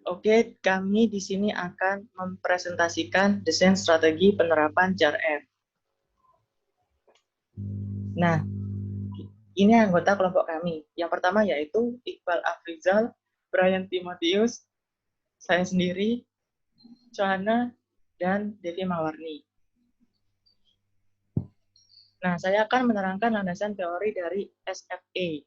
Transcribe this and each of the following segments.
Oke, kami di sini akan mempresentasikan desain strategi penerapan CRM. Nah, ini anggota kelompok kami. Yang pertama yaitu Iqbal Afrizal, Brian Timotius, saya sendiri, Joanna, dan Devi Mawarni. Nah, saya akan menerangkan landasan teori dari SFA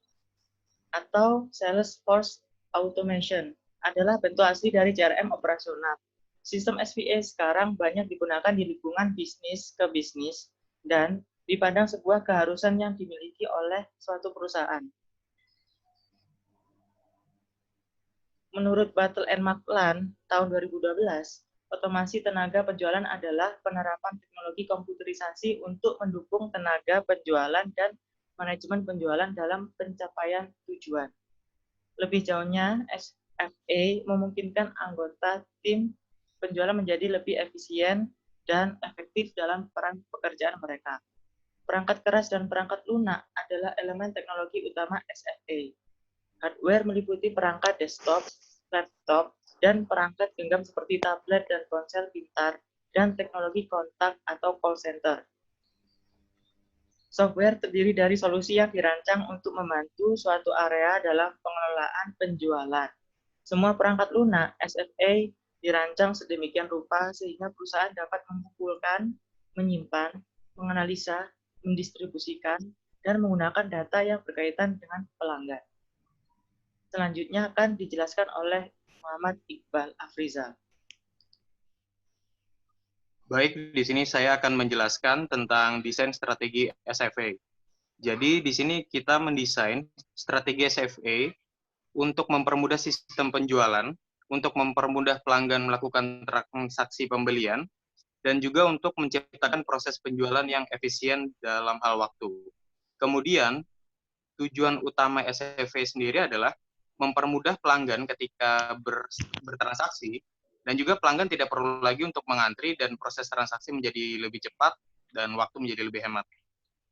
atau Salesforce Automation. Adalah bentuk asli dari CRM operasional. Sistem SVA sekarang banyak digunakan di lingkungan bisnis ke bisnis dan dipandang sebuah keharusan yang dimiliki oleh suatu perusahaan. Menurut Battle and McLaren tahun 2012, otomasi tenaga penjualan adalah penerapan teknologi komputerisasi untuk mendukung tenaga penjualan dan manajemen penjualan dalam pencapaian tujuan. Lebih jauhnya, SFA memungkinkan anggota tim penjualan menjadi lebih efisien dan efektif dalam peran pekerjaan mereka. Perangkat keras dan perangkat lunak adalah elemen teknologi utama SFA. Hardware meliputi perangkat desktop, laptop, dan perangkat genggam seperti tablet dan ponsel pintar, dan teknologi kontak atau call center. Software terdiri dari solusi yang dirancang untuk membantu suatu area dalam pengelolaan penjualan. Semua perangkat lunak SFA dirancang sedemikian rupa sehingga perusahaan dapat mengumpulkan, menyimpan, menganalisa, mendistribusikan, dan menggunakan data yang berkaitan dengan pelanggan. Selanjutnya akan dijelaskan oleh Muhammad Iqbal Afrizal. Baik, di sini saya akan menjelaskan tentang desain strategi SFA. Jadi, di sini kita mendesain strategi SFA untuk mempermudah sistem penjualan, untuk mempermudah pelanggan melakukan transaksi pembelian, dan juga untuk menciptakan proses penjualan yang efisien dalam hal waktu. Kemudian, tujuan utama SFA sendiri adalah mempermudah pelanggan ketika bertransaksi, dan juga pelanggan tidak perlu lagi untuk mengantri dan proses transaksi menjadi lebih cepat dan waktu menjadi lebih hemat.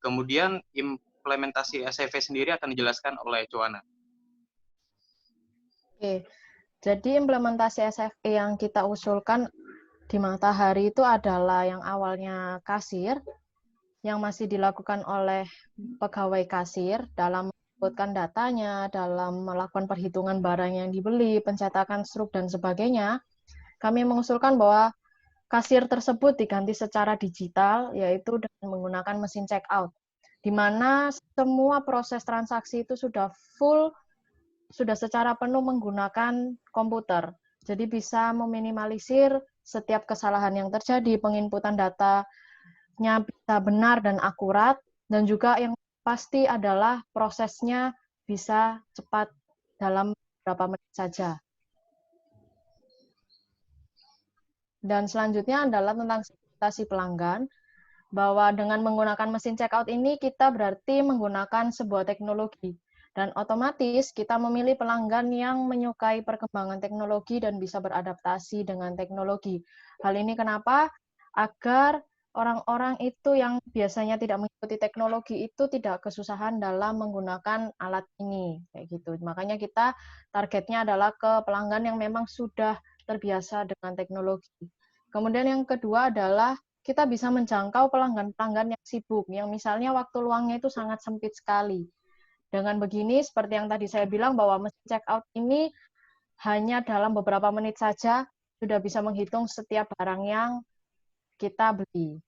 Kemudian implementasi SFA sendiri akan dijelaskan oleh Joanna. Oke, jadi implementasi SFA yang kita usulkan di Matahari itu adalah yang awalnya kasir, yang masih dilakukan oleh pegawai kasir dalam menginputkan datanya, dalam melakukan perhitungan barang yang dibeli, pencetakan struk, dan sebagainya. Kami mengusulkan bahwa kasir tersebut diganti secara digital, yaitu dengan menggunakan mesin check out, di mana semua proses transaksi itu sudah secara penuh menggunakan komputer. Jadi bisa meminimalisir setiap kesalahan yang terjadi, penginputan datanya bisa benar dan akurat, dan juga yang pasti adalah prosesnya bisa cepat dalam beberapa menit saja. Dan selanjutnya adalah tentang segmentasi pelanggan, bahwa dengan menggunakan mesin checkout ini kita berarti menggunakan sebuah teknologi. Dan otomatis kita memilih pelanggan yang menyukai perkembangan teknologi dan bisa beradaptasi dengan teknologi. Hal ini kenapa? Agar orang-orang itu yang biasanya tidak mengikuti teknologi itu tidak kesusahan dalam menggunakan alat ini. Kayak gitu. Makanya kita targetnya adalah ke pelanggan yang memang sudah terbiasa dengan teknologi. Kemudian yang kedua adalah kita bisa menjangkau pelanggan-pelanggan yang sibuk, yang misalnya waktu luangnya itu sangat sempit sekali. Dengan begini, seperti yang tadi saya bilang, bahwa mesin check out ini hanya dalam beberapa menit saja sudah bisa menghitung setiap barang yang kita beli.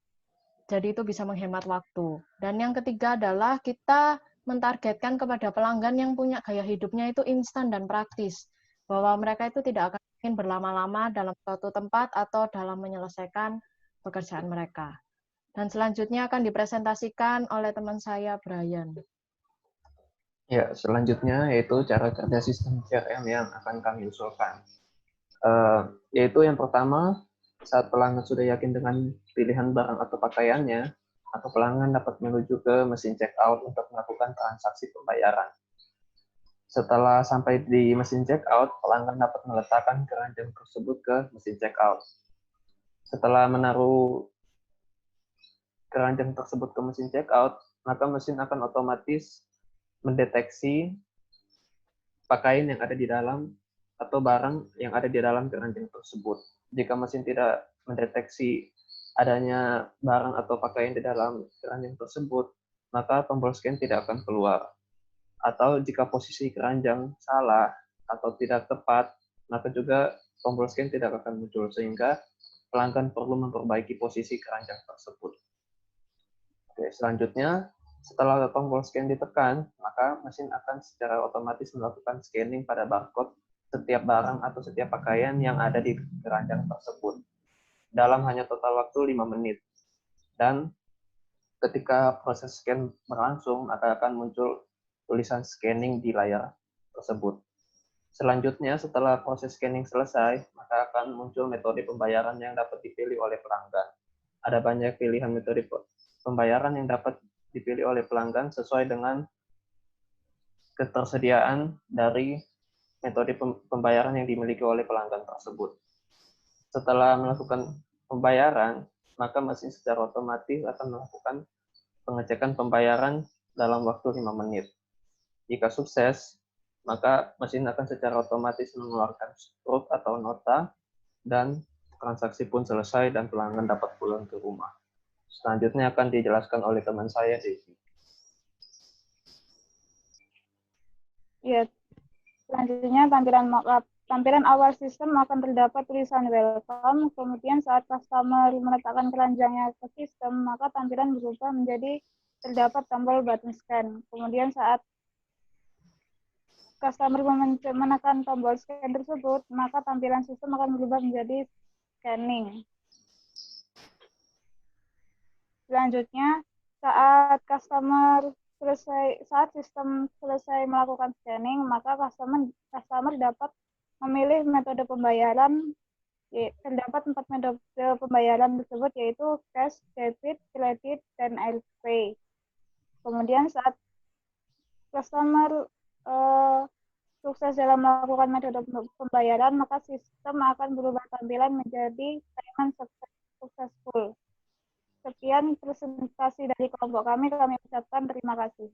Jadi itu bisa menghemat waktu. Dan yang ketiga adalah kita mentargetkan kepada pelanggan yang punya gaya hidupnya itu instan dan praktis. Bahwa mereka itu tidak akan ingin berlama-lama dalam suatu tempat atau dalam menyelesaikan pekerjaan mereka. Dan selanjutnya akan dipresentasikan oleh teman saya, Brian. Ya, selanjutnya yaitu cara kerja sistem CRM yang akan kami usulkan. Yaitu yang pertama, saat pelanggan sudah yakin dengan pilihan barang atau pakaiannya, maka pelanggan dapat menuju ke mesin checkout untuk melakukan transaksi pembayaran. Setelah sampai di mesin checkout, pelanggan dapat meletakkan keranjang tersebut ke mesin checkout. Setelah menaruh keranjang tersebut ke mesin checkout, maka mesin akan otomatis mendeteksi pakaian yang ada di dalam atau barang yang ada di dalam keranjang tersebut. Jika mesin tidak mendeteksi adanya barang atau pakaian di dalam keranjang tersebut, maka tombol scan tidak akan keluar. Atau jika posisi keranjang salah atau tidak tepat, maka juga tombol scan tidak akan muncul, sehingga pelanggan perlu memperbaiki posisi keranjang tersebut. Oke, selanjutnya, setelah tombol scan ditekan, maka mesin akan secara otomatis melakukan scanning pada barcode setiap barang atau setiap pakaian yang ada di keranjang tersebut dalam hanya total waktu 5 menit. Dan ketika proses scan berlangsung, maka akan muncul tulisan scanning di layar tersebut. Selanjutnya, setelah proses scanning selesai, maka akan muncul metode pembayaran yang dapat dipilih oleh pelanggan. Ada banyak pilihan metode pembayaran yang dapat dipilih oleh pelanggan sesuai dengan ketersediaan dari metode pembayaran yang dimiliki oleh pelanggan tersebut. Setelah melakukan pembayaran, maka mesin secara otomatis akan melakukan pengecekan pembayaran dalam waktu 5 menit. Jika sukses, maka mesin akan secara otomatis mengeluarkan struk atau nota, dan transaksi pun selesai dan pelanggan dapat pulang ke rumah. Selanjutnya akan dijelaskan oleh teman saya, Desi. Ya, selanjutnya tampilan awal sistem akan terdapat tulisan welcome, kemudian saat customer meletakkan keranjangnya ke sistem, maka tampilan berubah menjadi terdapat tombol button scan. Kemudian saat customer menekan tombol scan tersebut, maka tampilan sistem akan berubah menjadi scanning. Selanjutnya, saat sistem selesai melakukan scanning, maka customer dapat memilih metode pembayaran. Terdapat 4 metode pembayaran tersebut, yaitu cash, debit, kredit, dan AirPay. Kemudian saat customer sukses dalam melakukan metode pembayaran, maka sistem akan berubah tampilan menjadi payment successful. Sekian presentasi dari kelompok kami ucapkan terima kasih.